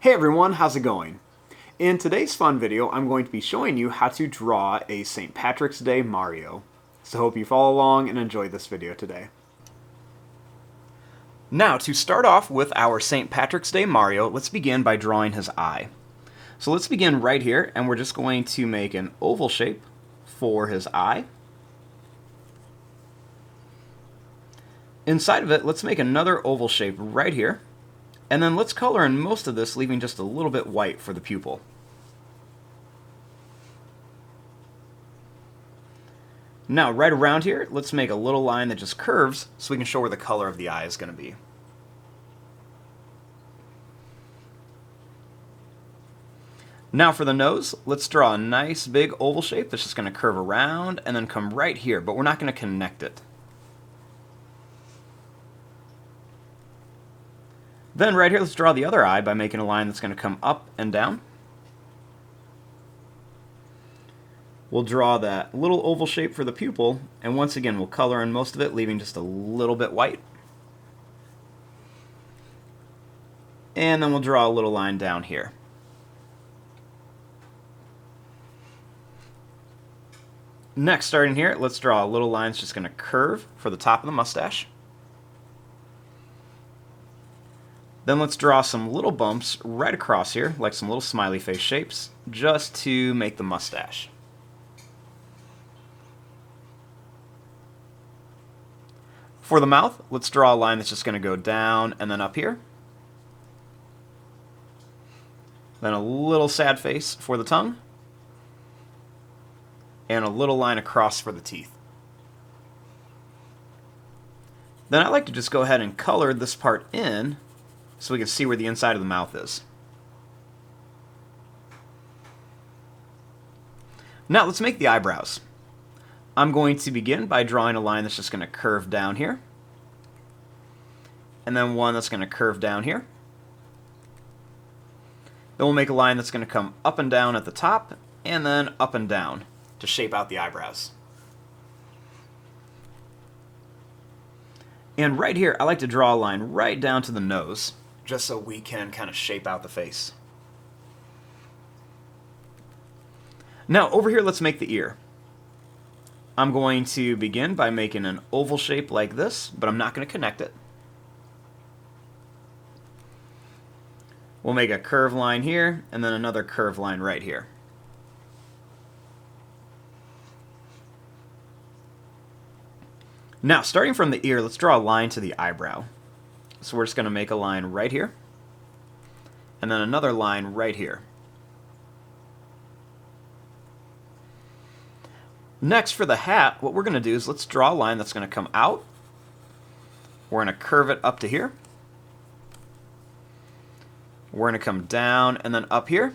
Hey everyone, how's it going? In today's fun video, I'm going to be showing you how to draw a St. Patrick's Day Mario. So hope you follow along and enjoy this video today. Now, to start off with our St. Patrick's Day Mario, let's begin by drawing his eye. So let's begin right here, and we're just going to make an oval shape for his eye. Inside of it, let's make another oval shape right here. And then let's color in most of this, leaving just a little bit white for the pupil. Now, right around here, let's make a little line that just curves so we can show where the color of the eye is going to be. Now for the nose, let's draw a nice big oval shape that's just going to curve around and then come right here, but we're not going to connect it. Then right here, let's draw the other eye by making a line that's going to come up and down. We'll draw that little oval shape for the pupil, and once again, we'll color in most of it, leaving just a little bit white. And then we'll draw a little line down here. Next, starting here, let's draw a little line that's just going to curve for the top of the mustache. Then let's draw some little bumps right across here, like some little smiley face shapes, just to make the mustache. For the mouth, let's draw a line that's just going to go down and then up here. Then a little sad face for the tongue. And a little line across for the teeth. Then I like to just go ahead and color this part in so we can see where the inside of the mouth is. Now let's make the eyebrows. I'm going to begin by drawing a line that's just going to curve down here. And then one that's going to curve down here. Then we'll make a line that's going to come up and down at the top, and then up and down to shape out the eyebrows. And right here, I like to draw a line right down to the nose, just so we can kind of shape out the face. Now, over here, let's make the ear. I'm going to begin by making an oval shape like this, but I'm not going to connect it. We'll make a curved line here, and then another curved line right here. Now, starting from the ear, let's draw a line to the eyebrow. So we're just going to make a line right here, and then another line right here. Next, for the hat, what we're going to do is let's draw a line that's going to come out. We're going to curve it up to here. We're going to come down and then up here.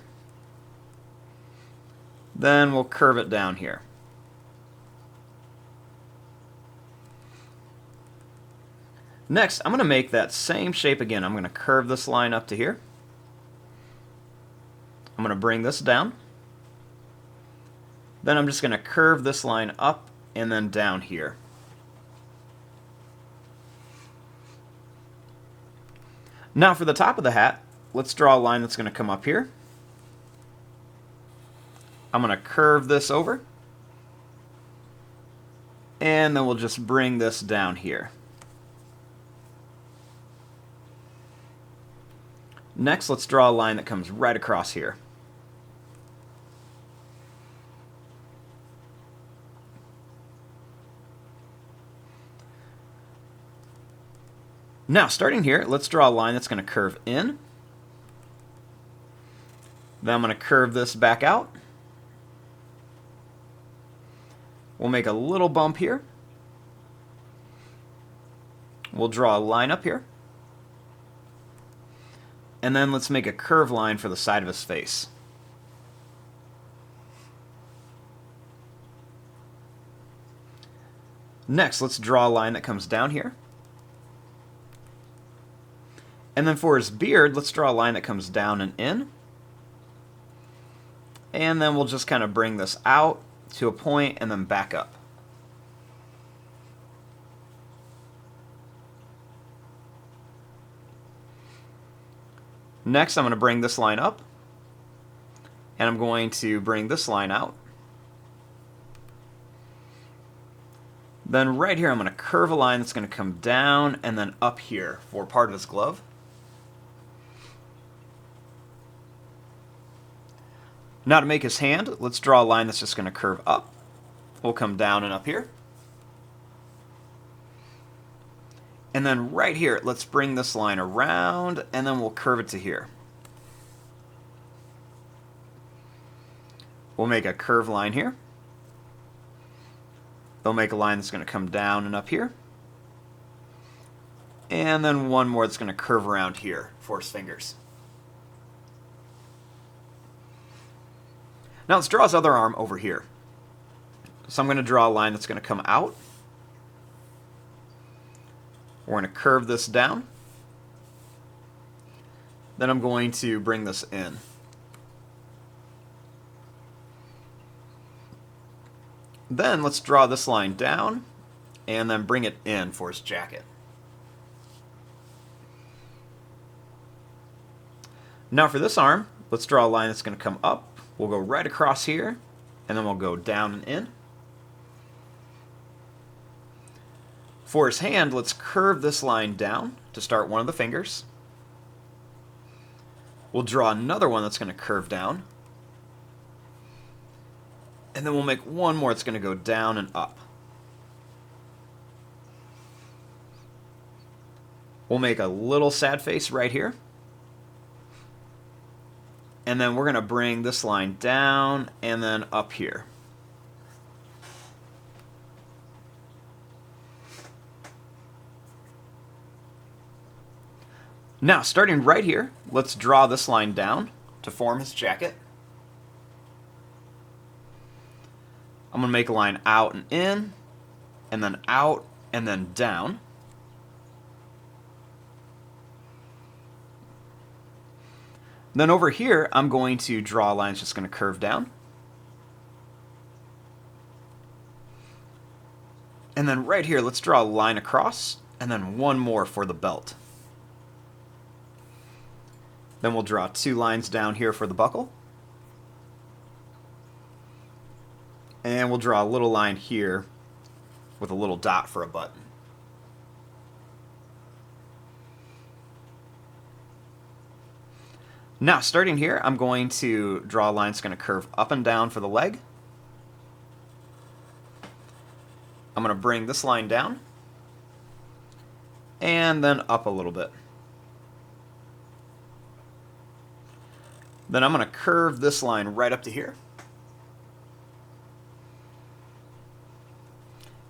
Then we'll curve it down here. Next, I'm going to make that same shape again. I'm going to curve this line up to here. I'm going to bring this down. Then I'm just going to curve this line up and then down here. Now for the top of the hat, let's draw a line that's going to come up here. I'm going to curve this over. And then we'll just bring this down here. Next, let's draw a line that comes right across here. Now, starting here, let's draw a line that's going to curve in. Then I'm going to curve this back out. We'll make a little bump here. We'll draw a line up here. And then let's make a curved line for the side of his face. Next, let's draw a line that comes down here. And then for his beard, let's draw a line that comes down and in. And then we'll just kind of bring this out to a point and then back up. Next, I'm going to bring this line up, and I'm going to bring this line out. Then right here, I'm going to curve a line that's going to come down and then up here for part of his glove. Now to make his hand, let's draw a line that's just going to curve up. We'll come down and up here. And then right here, let's bring this line around, and then we'll curve it to here. We'll make a curved line here. They'll make a line that's going to come down and up here. And then one more that's going to curve around here for his fingers. Now let's draw his other arm over here. So I'm going to draw a line that's going to come out. We're going to curve this down. Then I'm going to bring this in. Then let's draw this line down and then bring it in for his jacket. Now for this arm, let's draw a line that's going to come up. We'll go right across here, and then we'll go down and in. For his hand, let's curve this line down to start one of the fingers. We'll draw another one that's going to curve down. And then we'll make one more that's going to go down and up. We'll make a little sad face right here. And then we're going to bring this line down and then up here. Now, starting right here, let's draw this line down to form his jacket. I'm going to make a line out and in, and then out, and then down. Then over here, I'm going to draw a line that's just going to curve down. And then right here, let's draw a line across, and then one more for the belt. Then we'll draw two lines down here for the buckle. And we'll draw a little line here with a little dot for a button. Now, starting here, I'm going to draw a line that's going to curve up and down for the leg. I'm going to bring this line down and then up a little bit. Then I'm going to curve this line right up to here.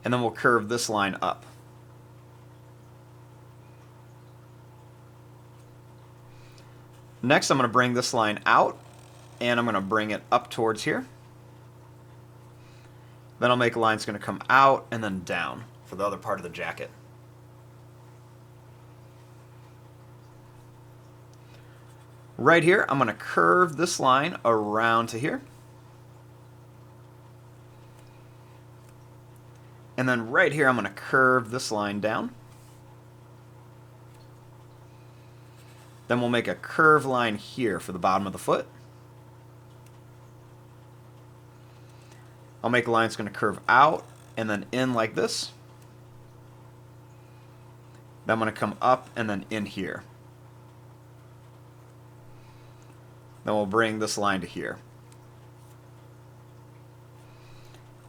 And then we'll curve this line up. Next, I'm going to bring this line out, and I'm going to bring it up towards here. Then I'll make a line that's going to come out and then down for the other part of the jacket. Right here, I'm going to curve this line around to here. And then right here, I'm going to curve this line down. Then we'll make a curved line here for the bottom of the foot. I'll make a line that's going to curve out and then in like this. Then I'm going to come up and then in here. Then we'll bring this line to here.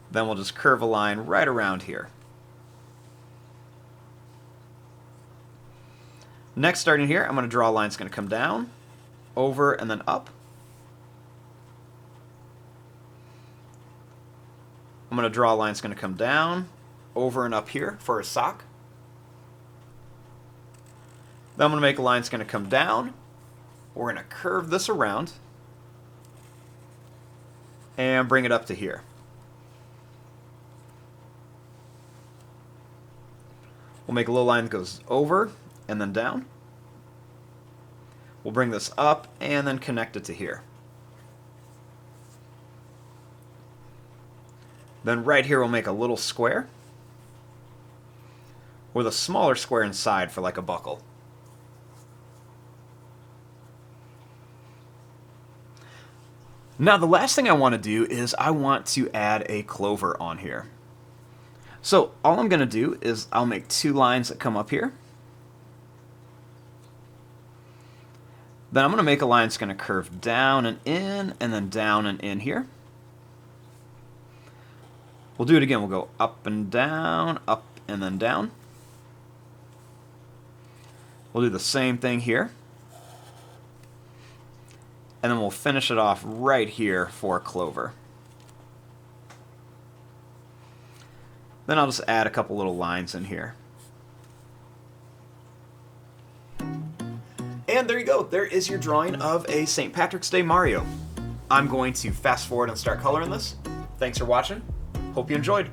Then we'll just curve a line right around here. Next, starting here, I'm going to draw a line that's going to come down, over, and then up. I'm going to draw a line that's going to come down, over, and up here for a sock. Then I'm going to make a line that's going to come down. We're going to curve this around and bring it up to here. We'll make a little line that goes over and then down. We'll bring this up and then connect it to here. Then right here we'll make a little square with a smaller square inside for like a buckle. Now the last thing I want to do is I want to add a Clover on here. So all I'm going to do is I'll make 2 lines that come up here. Then I'm going to make a line that's going to curve down and in, and then down and in here. We'll do it again. We'll go up and then down. We'll do the same thing here. And then we'll finish it off right here for Clover. Then I'll just add a couple little lines in here. And there you go. There is your drawing of a St. Patrick's Day Mario. I'm going to fast forward and start coloring this. Thanks for watching. Hope you enjoyed.